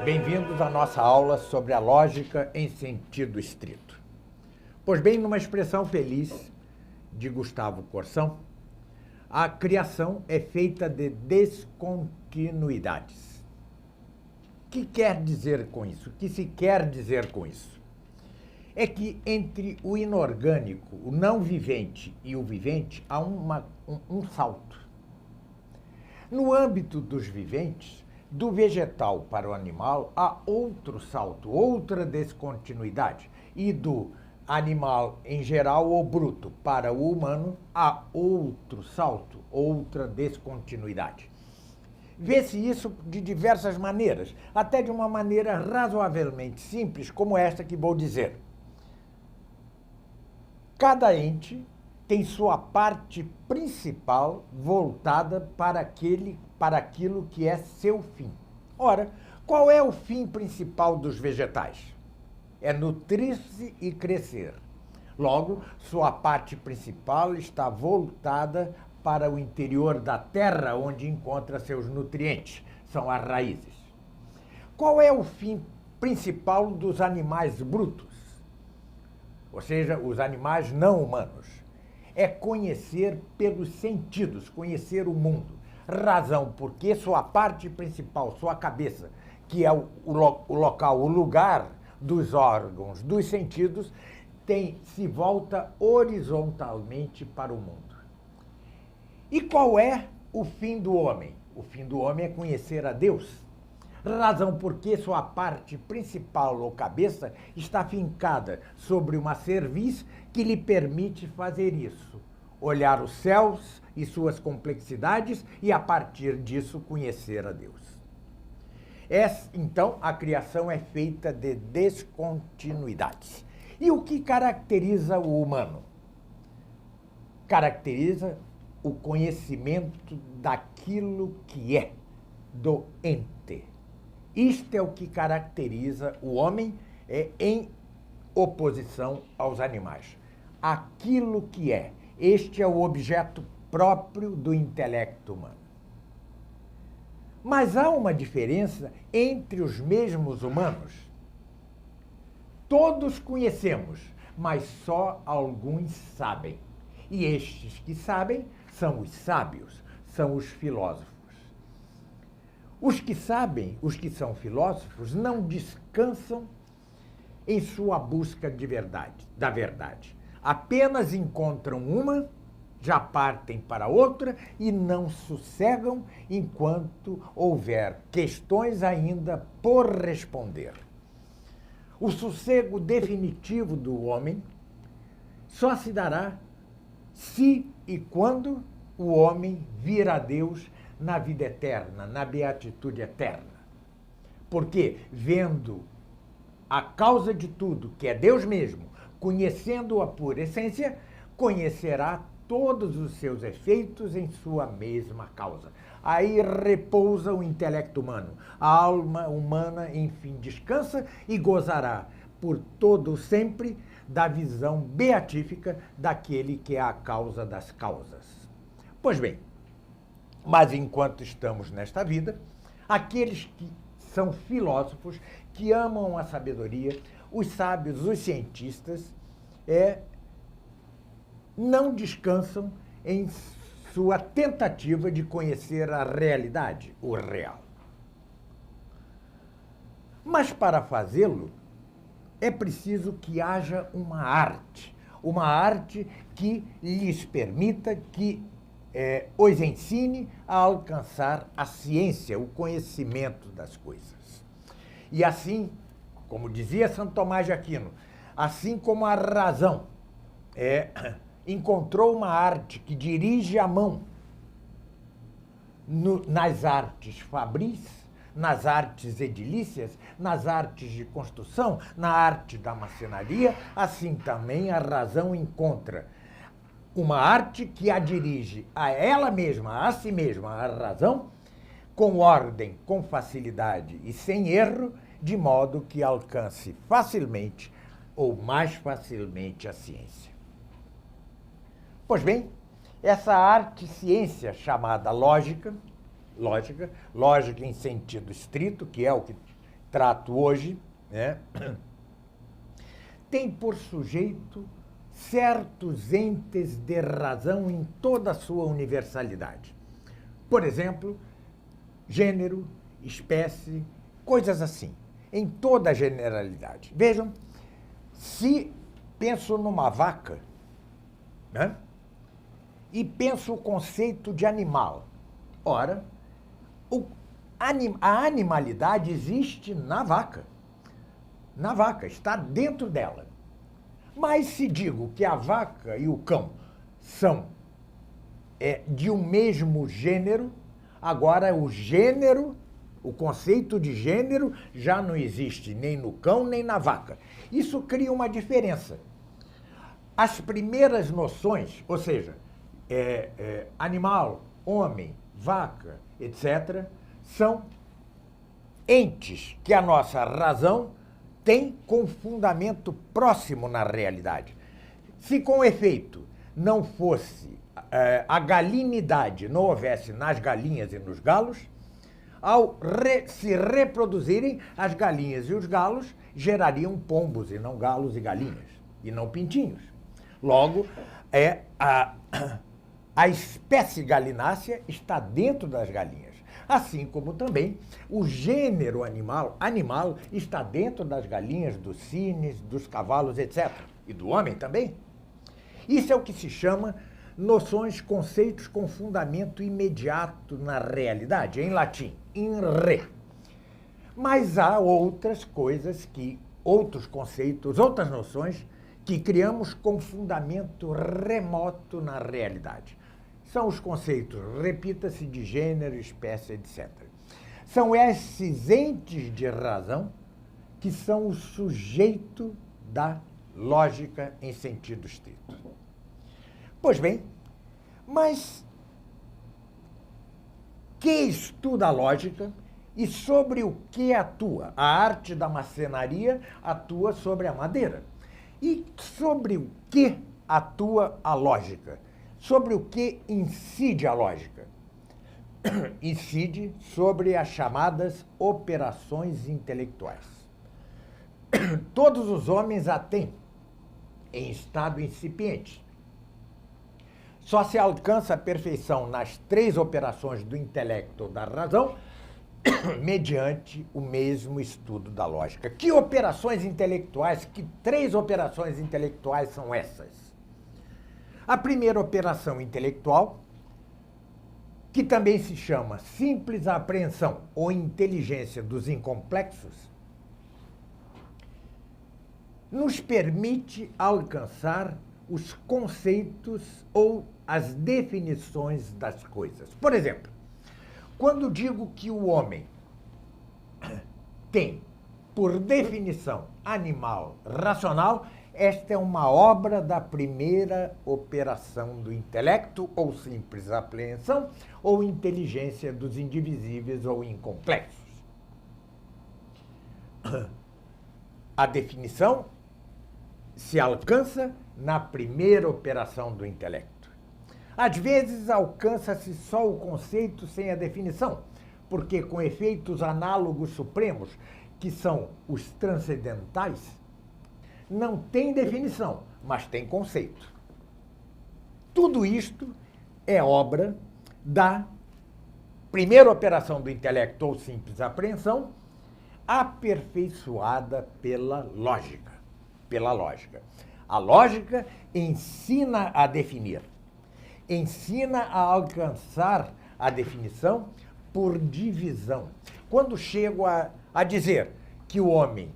Bem-vindos à nossa aula sobre a lógica em sentido estrito. Pois bem, numa expressão feliz de Gustavo Corsão, a criação é feita de descontinuidades. O que quer dizer com isso? O que se quer dizer com isso? É que entre o inorgânico, o não vivente e o vivente há um salto. No âmbito dos viventes, do vegetal para o animal, há outro salto, outra descontinuidade. E do animal em geral ou bruto para o humano, há outro salto, outra descontinuidade. Vê-se isso de diversas maneiras, até de uma maneira razoavelmente simples, como esta que vou dizer. Cada ente tem sua parte principal voltada para aquilo que é seu fim. Ora, qual é o fim principal dos vegetais? É nutrir-se e crescer. Logo, sua parte principal está voltada para o interior da terra, onde encontra seus nutrientes, são as raízes. Qual é o fim principal dos animais brutos? Ou seja, os animais não humanos. É conhecer pelos sentidos, conhecer o mundo. Razão porque sua parte principal, sua cabeça, que é o local, o lugar dos órgãos, dos sentidos, se volta horizontalmente para o mundo. E qual é o fim do homem? O fim do homem é conhecer a Deus. Razão porque sua parte principal ou cabeça está fincada sobre uma cerviz que lhe permite fazer isso. Olhar os céus e suas complexidades e, a partir disso, conhecer a Deus. Então, a criação é feita de descontinuidades. E o que caracteriza o humano? Caracteriza o conhecimento daquilo que é, do ente. Isto é o que caracteriza o homem em oposição aos animais. Aquilo que é. Este é o objeto próprio do intelecto humano. Mas há uma diferença entre os mesmos humanos. Todos conhecemos, mas só alguns sabem. E estes que sabem são os sábios, são os filósofos. Os que sabem, os que são filósofos, não descansam em sua busca da verdade. Apenas encontram uma, já partem para outra e não sossegam enquanto houver questões ainda por responder. O sossego definitivo do homem só se dará se e quando o homem vir a Deus na vida eterna, na beatitude eterna. Porque, vendo a causa de tudo, que é Deus mesmo, conhecendo-a por essência, conhecerá todos os seus efeitos em sua mesma causa. Aí repousa o intelecto humano. A alma humana, enfim, descansa e gozará por todo sempre da visão beatífica daquele que é a causa das causas. Pois bem, mas enquanto estamos nesta vida, aqueles que são filósofos, que amam a sabedoria, os sábios, os cientistas, não descansam em sua tentativa de conhecer a realidade, o real. Mas para fazê-lo, é preciso que haja uma arte que lhes permita, que os ensine a alcançar a ciência, o conhecimento das coisas. E assim, como dizia Santo Tomás de Aquino, assim como a razão encontrou uma arte que dirige a mão nas artes fabris, nas artes edilícias, nas artes de construção, na arte da marcenaria, assim também a razão encontra uma arte que a dirige a ela mesma, a si mesma, a razão, com ordem, com facilidade e sem erro, de modo que alcance facilmente ou mais facilmente a ciência. Pois bem, essa arte-ciência chamada lógica em sentido estrito, que é o que trato hoje, né, tem por sujeito certos entes de razão em toda a sua universalidade. Por exemplo, gênero, espécie, coisas assim, em toda a generalidade. Vejam, se penso numa vaca, né, e penso o conceito de animal, ora, a animalidade existe na vaca. Na vaca, está dentro dela. Mas se digo que a vaca e o cão são de um mesmo gênero, agora o gênero, o conceito de gênero já não existe nem no cão nem na vaca. Isso cria uma diferença. As primeiras noções, ou seja, animal, homem, vaca, etc., são entes que a nossa razão tem com fundamento próximo na realidade. Se com efeito não fosse a galinidade, não houvesse nas galinhas e nos galos, ao se reproduzirem, as galinhas e os galos gerariam pombos e não galos e galinhas, e não pintinhos. Logo, a espécie galinácea está dentro das galinhas. Assim como também o gênero animal está dentro das galinhas, dos cines, dos cavalos, etc. E do homem também. Isso é o que se chama noções, conceitos com fundamento imediato na realidade, em latim, in re. Mas há outras coisas outros conceitos, outras noções que criamos com fundamento remoto na realidade. São os conceitos, repita-se, de gênero, espécie, etc. São esses entes de razão que são o sujeito da lógica em sentido estrito. Pois bem, mas que estuda a lógica e sobre o que atua? A arte da marcenaria atua sobre a madeira. E sobre o que atua a lógica? Sobre o que incide a lógica? Incide sobre as chamadas operações intelectuais. Todos os homens a têm em estado incipiente. Só se alcança a perfeição nas 3 operações do intelecto ou da razão mediante o mesmo estudo da lógica. Que operações intelectuais, que 3 operações intelectuais são essas? A primeira operação intelectual, que também se chama simples apreensão ou inteligência dos incomplexos, nos permite alcançar os conceitos ou as definições das coisas. Por exemplo, quando digo que o homem tem, por definição, animal racional, esta é uma obra da primeira operação do intelecto, ou simples apreensão, ou inteligência dos indivisíveis ou incomplexos. A definição se alcança na primeira operação do intelecto. Às vezes alcança-se só o conceito sem a definição, porque com efeitos análogos supremos, que são os transcendentais, não tem definição, mas tem conceito. Tudo isto é obra da primeira operação do intelecto ou simples apreensão, aperfeiçoada pela lógica. Pela lógica. A lógica ensina a definir, ensina a alcançar a definição por divisão. Quando chego a dizer que o homem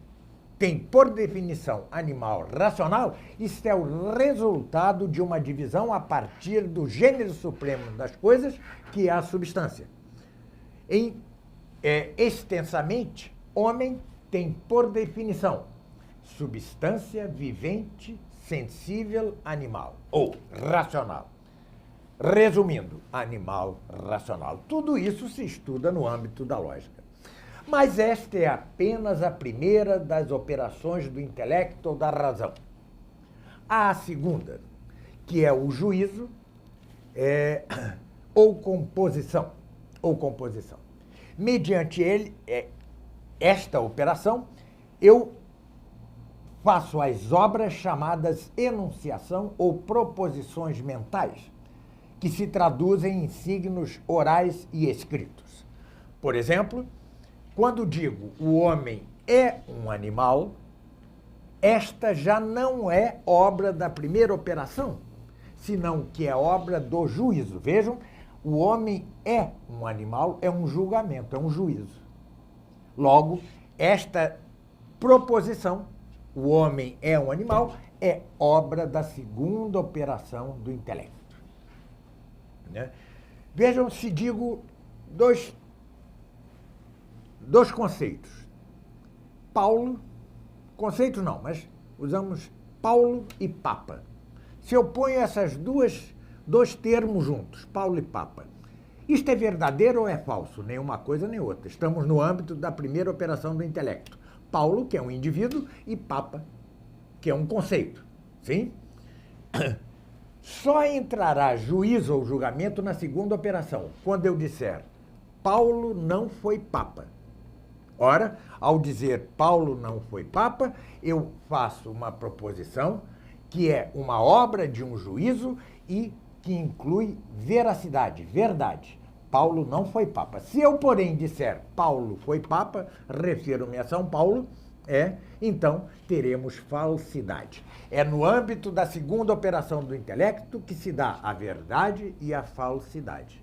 tem, por definição, animal racional, isso é o resultado de uma divisão a partir do gênero supremo das coisas, que é a substância. Extensamente, homem tem, por definição, substância vivente, sensível, animal, ou racional. Resumindo, animal racional. Tudo isso se estuda no âmbito da lógica. Mas esta é apenas a primeira das operações do intelecto ou da razão. Há a segunda, que é o juízo ou composição. Mediante ele, esta operação, eu faço as obras chamadas enunciação ou proposições mentais, que se traduzem em signos orais e escritos. Por exemplo, quando digo o homem é um animal, esta já não é obra da primeira operação, senão que é obra do juízo. Vejam, o homem é um animal, é um julgamento, é um juízo. Logo, esta proposição, o homem é um animal, é obra da segunda operação do intelecto. Né? Vejam se digo dois conceitos. Paulo, conceitos não, mas usamos Paulo e Papa. Se eu ponho essas dois termos juntos, Paulo e Papa, isto é verdadeiro ou é falso? Nenhuma coisa nem outra. Estamos no âmbito da primeira operação do intelecto. Paulo, que é um indivíduo, e Papa, que é um conceito. Sim? Só entrará juízo ou julgamento na segunda operação, quando eu disser Paulo não foi Papa. Ora, ao dizer Paulo não foi Papa, eu faço uma proposição que é uma obra de um juízo e que inclui veracidade, verdade. Paulo não foi Papa. Se eu, porém, disser Paulo foi Papa, refiro-me a São Paulo, então teremos falsidade. É no âmbito da segunda operação do intelecto que se dá a verdade e a falsidade.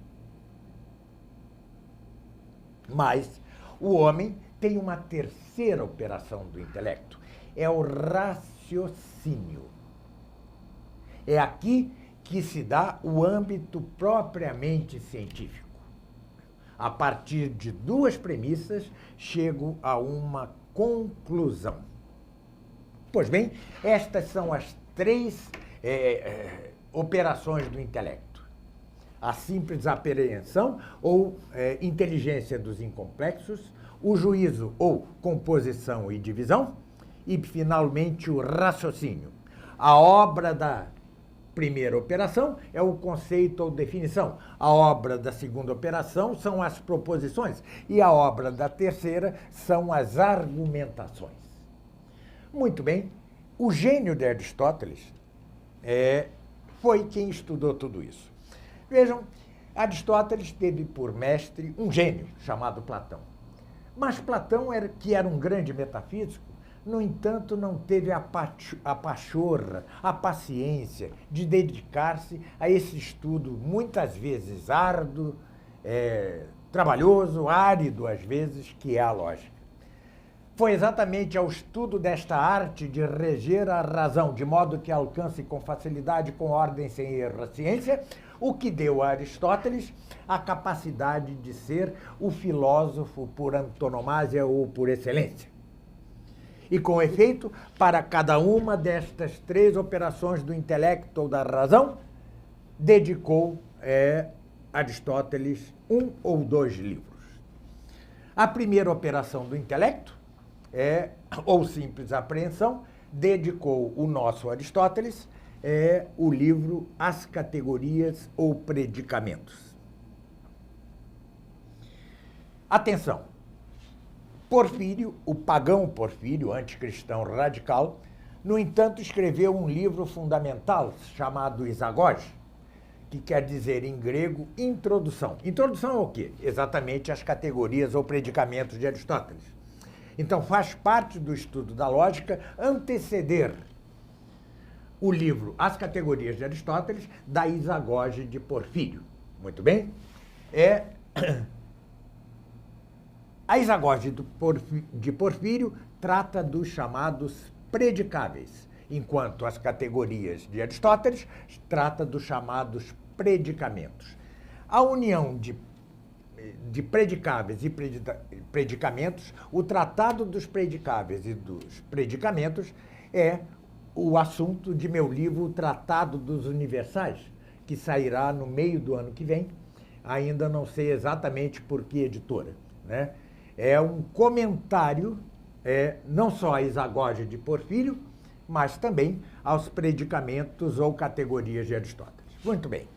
Mas o homem tem uma terceira operação do intelecto, é o raciocínio. É aqui que se dá o âmbito propriamente científico. A partir de duas premissas, chego a uma conclusão. Pois bem, estas são as três operações do intelecto. A simples apreensão ou inteligência dos incomplexos, o juízo ou composição e divisão, e, finalmente, o raciocínio. A obra da primeira operação é o conceito ou definição. A obra da segunda operação são as proposições. E a obra da terceira são as argumentações. Muito bem, o gênio de Aristóteles foi quem estudou tudo isso. Vejam, Aristóteles teve por mestre um gênio chamado Platão. Mas Platão, que era um grande metafísico, no entanto, não teve a pachorra, a paciência de dedicar-se a esse estudo, muitas vezes árduo, trabalhoso, árido às vezes, que é a lógica. Foi exatamente ao estudo desta arte de reger a razão, de modo que alcance com facilidade, com ordem, sem erro, a ciência, o que deu a Aristóteles a capacidade de ser o filósofo por antonomasia ou por excelência. E, com efeito, para cada uma destas três operações do intelecto ou da razão, dedicou Aristóteles um ou dois livros. A primeira operação do intelecto, ou simples apreensão, dedicou o nosso Aristóteles o livro As Categorias ou Predicamentos. Atenção! Porfírio, o pagão Porfírio, anticristão radical, no entanto, escreveu um livro fundamental chamado Isagoge, que quer dizer em grego introdução. Introdução ao quê? Exatamente as categorias ou predicamentos de Aristóteles. Então, faz parte do estudo da lógica anteceder o livro As Categorias de Aristóteles, da Isagoge de Porfírio. Muito bem? A Isagoge de Porfírio trata dos chamados predicáveis, enquanto as categorias de Aristóteles trata dos chamados predicamentos. A união de predicáveis e predicamentos, o tratado dos predicáveis e dos predicamentos é o assunto de meu livro, o Tratado dos Universais, que sairá no meio do ano que vem. Ainda não sei exatamente por que editora, né? É um comentário, não só a Isagoge de Porfírio, mas também aos predicamentos ou categorias de Aristóteles. Muito bem.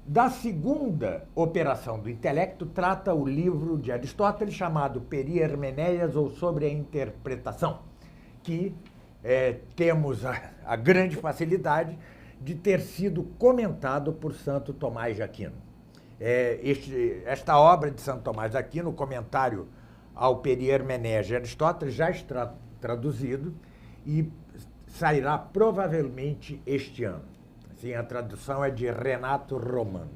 Da segunda operação do intelecto trata o livro de Aristóteles chamado Peri Hermeneias, ou Sobre a Interpretação, que temos a grande facilidade de ter sido comentado por Santo Tomás de Aquino. Esta obra de Santo Tomás de Aquino, o comentário ao Peri Hermeneias de Aristóteles, já está traduzido e sairá provavelmente este ano. Sim, a tradução é de Renato Romano.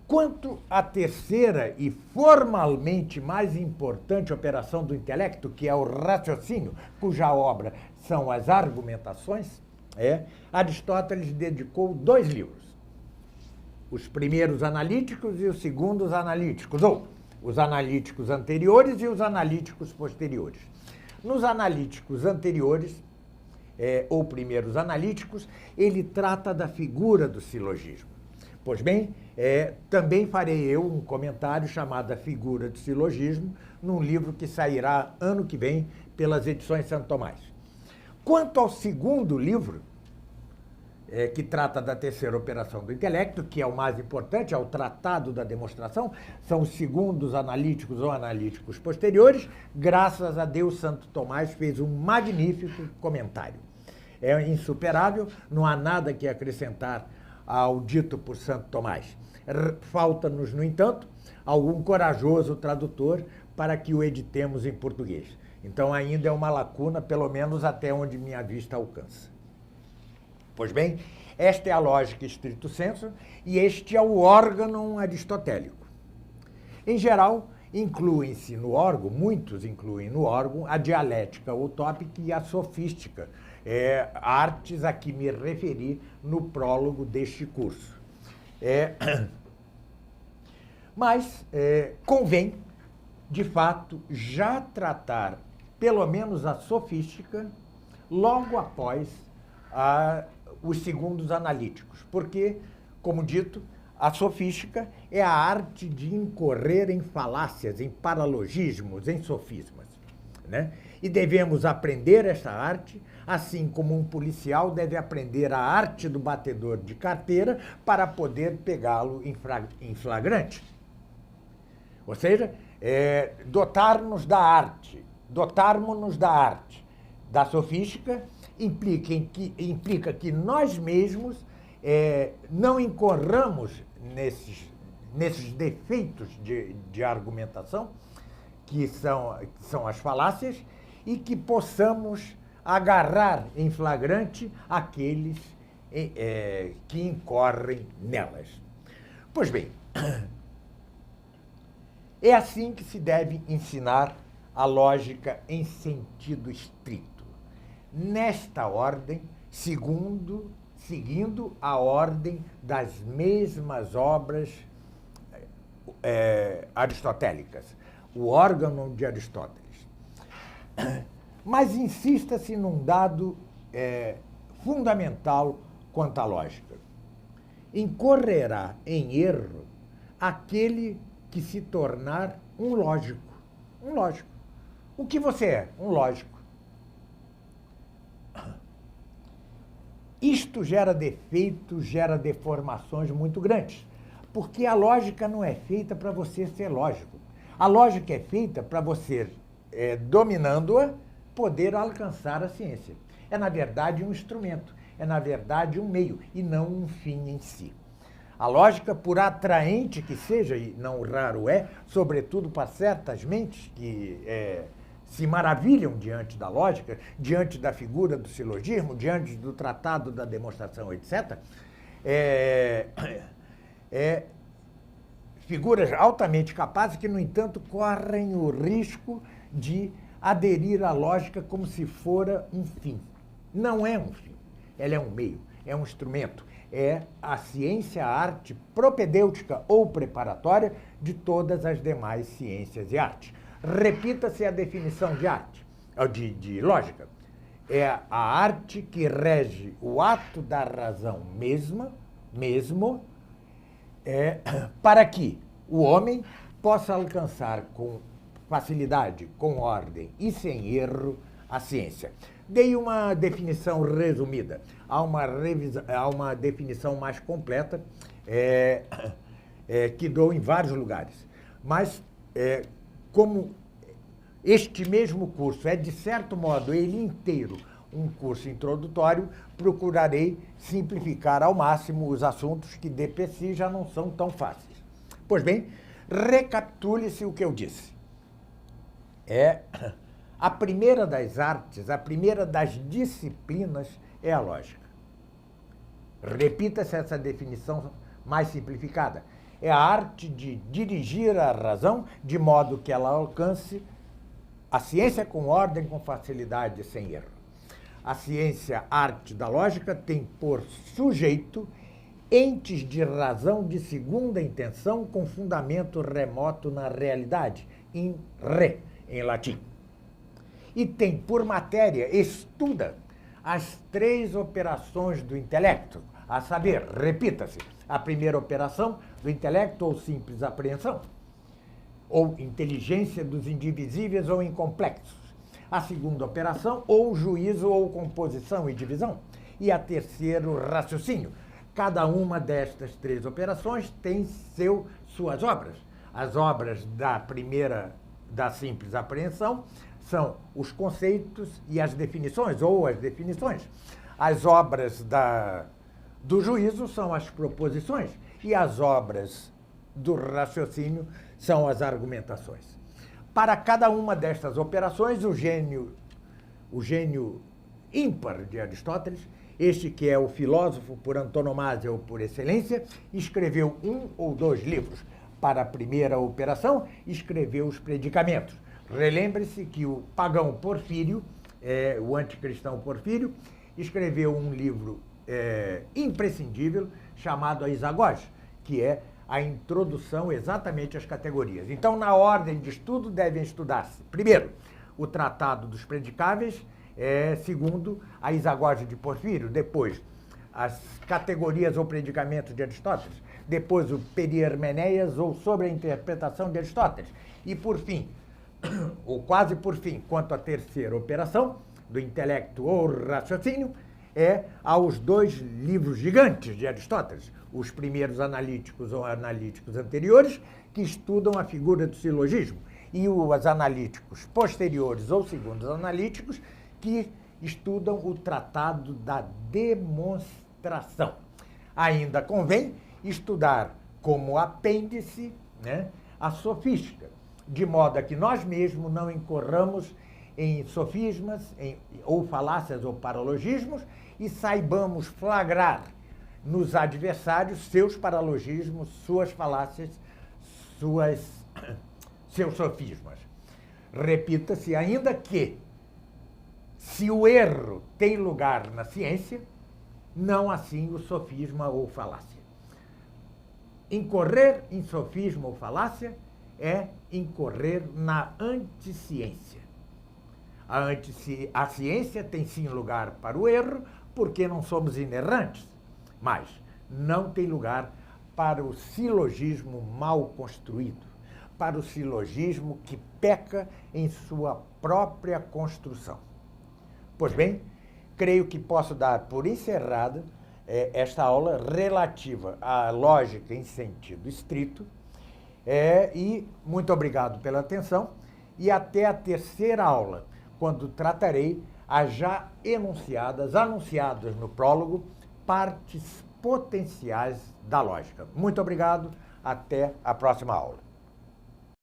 Quanto à terceira e formalmente mais importante operação do intelecto, que é o raciocínio, cuja obra são as argumentações, Aristóteles dedicou 2 livros. Os primeiros analíticos e os segundos analíticos, ou os analíticos anteriores e os analíticos posteriores. Nos analíticos anteriores, ou primeiros analíticos, ele trata da figura do silogismo. Pois bem, também farei eu um comentário chamado A Figura do Silogismo, num livro que sairá ano que vem pelas edições Santo Tomás. Quanto ao segundo livro, que trata da terceira operação do intelecto, que é o mais importante, é o Tratado da Demonstração, são os segundos analíticos ou analíticos posteriores. Graças a Deus, Santo Tomás fez um magnífico comentário. É insuperável, não há nada que acrescentar ao dito por Santo Tomás. Falta-nos, no entanto, algum corajoso tradutor para que o editemos em português. Então ainda é uma lacuna, pelo menos até onde minha vista alcança. Pois bem, esta é a lógica stricto sensu e este é o órgão aristotélico. Em geral, incluem-se no órgão, muitos incluem no órgão, a dialética utópica e a sofística, artes a que me referi no prólogo deste curso. Mas convém, de fato, já tratar pelo menos a sofística logo após os segundos analíticos, porque, como dito, a sofística é a arte de incorrer em falácias, em paralogismos, em sofismas, né? E devemos aprender essa arte, assim como um policial deve aprender a arte do batedor de carteira para poder pegá-lo em flagrante. Ou seja, dotarmos-nos da arte da sofística implica que nós mesmos não incorramos nesses defeitos de argumentação, que são as falácias, e que possamos agarrar em flagrante aqueles que incorrem nelas. Pois bem, é assim que se deve ensinar a lógica em sentido estrito. Nesta ordem, seguindo a ordem das mesmas obras aristotélicas, o órgão de Aristóteles. Mas insista-se num dado fundamental quanto à lógica. Incorrerá em erro aquele que se tornar um lógico. Um lógico. O que você é? Um lógico. Isto gera defeitos, gera deformações muito grandes, porque a lógica não é feita para você ser lógico. A lógica é feita para você, dominando-a, poder alcançar a ciência. É, na verdade, um instrumento, é, na verdade, um meio, e não um fim em si. A lógica, por atraente que seja, e não raro sobretudo para certas mentes que se maravilham diante da lógica, diante da figura do silogismo, diante do tratado da demonstração, etc., figuras altamente capazes que, no entanto, correm o risco de aderir à lógica como se fora um fim. Não é um fim, ela é um meio, é um instrumento, é a ciência, a arte propedêutica ou preparatória de todas as demais ciências e artes. Repita-se a definição de arte, de lógica. É a arte que rege o ato da razão mesmo, para que o homem possa alcançar com facilidade, com ordem e sem erro a ciência. Dei uma definição resumida. Há uma definição mais completa que dou em vários lugares. Mas, como este mesmo curso é, de certo modo, ele inteiro um curso introdutório, procurarei simplificar ao máximo os assuntos que de per si já não são tão fáceis. Pois bem, recapitule-se o que eu disse. A primeira das artes, a primeira das disciplinas é a lógica. Repita-se essa definição mais simplificada. É a arte de dirigir a razão de modo que ela alcance a ciência com ordem, com facilidade, sem erro. A ciência, arte da lógica, tem por sujeito entes de razão de segunda intenção com fundamento remoto na realidade, in re, em latim. E tem por matéria, estuda as 3 operações do intelecto, a saber, repita-se, a primeira operação do intelecto ou simples apreensão, ou inteligência dos indivisíveis ou incomplexos. A segunda operação, ou juízo ou composição e divisão. E a terceira, o raciocínio. Cada uma destas 3 operações tem suas obras. As obras da simples apreensão são os conceitos e as definições, ou as definições. As obras do juízo são as proposições e as obras do raciocínio são as argumentações. Para cada uma destas operações, o gênio ímpar de Aristóteles, este que é o filósofo por antonomasia ou por excelência, escreveu 1 ou 2 livros. Para a primeira operação, escreveu os predicamentos. Relembre-se que o pagão Porfírio, o anticristão Porfírio, escreveu um livro imprescindível chamado a Isagoge, que é a introdução exatamente às categorias. Então, na ordem de estudo, devem estudar-se, primeiro, o Tratado dos Predicáveis, segundo, a Isagoge de Porfírio, depois, as categorias ou predicamentos de Aristóteles, depois o Perihermeneias ou sobre a interpretação de Aristóteles, e por fim, ou quase por fim, quanto à terceira operação, do intelecto ou raciocínio, aos 2 livros gigantes de Aristóteles, os primeiros analíticos ou analíticos anteriores, que estudam a figura do silogismo, e os analíticos posteriores ou segundos analíticos, que estudam o tratado da demonstração. Ainda convém estudar como apêndice, a sofística, de modo a que nós mesmos não incorramos em sofismas, ou falácias ou paralogismos, e saibamos flagrar nos adversários seus paralogismos, suas falácias, seus sofismas. Repita-se ainda que, se o erro tem lugar na ciência, não assim o sofisma ou falácia. Incorrer em sofisma ou falácia é incorrer na anticiência. A ciência tem sim lugar para o erro, porque não somos inerrantes, mas não tem lugar para o silogismo mal construído, para o silogismo que peca em sua própria construção. Pois bem, creio que posso dar por encerrada esta aula relativa à lógica em sentido estrito, e muito obrigado pela atenção, e até a terceira aula, quando tratarei as já anunciadas no prólogo, partes potenciais da lógica. Muito obrigado, até a próxima aula.